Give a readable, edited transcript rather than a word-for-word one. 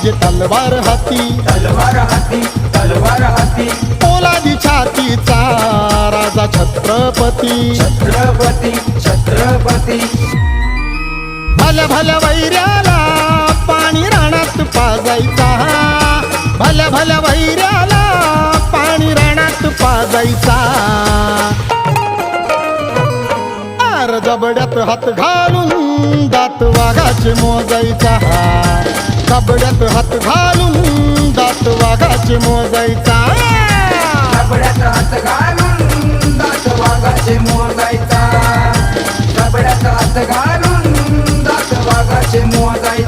पाहिजे तलवार हाती, तलवार हाती, तलवार हाती, पोलादी छातीचा राजा छत्रपती, छत्रपती, छत्रपती. भल्या भल्या वैऱ्याला पाणी रानात पाजायचा, भल्या भल्या वैऱ्याला पाणी रानात पाजायचा. आर जबड्यात हात घालून दात वाघाचे मोजायचा, जबड्यात हात घालून दात वाघाचे मोजायचा. जबड्यात हात घालून दात वाघाचे मोजायचा, जबड्यात हात घालून दात वाघाचे मोजायचा.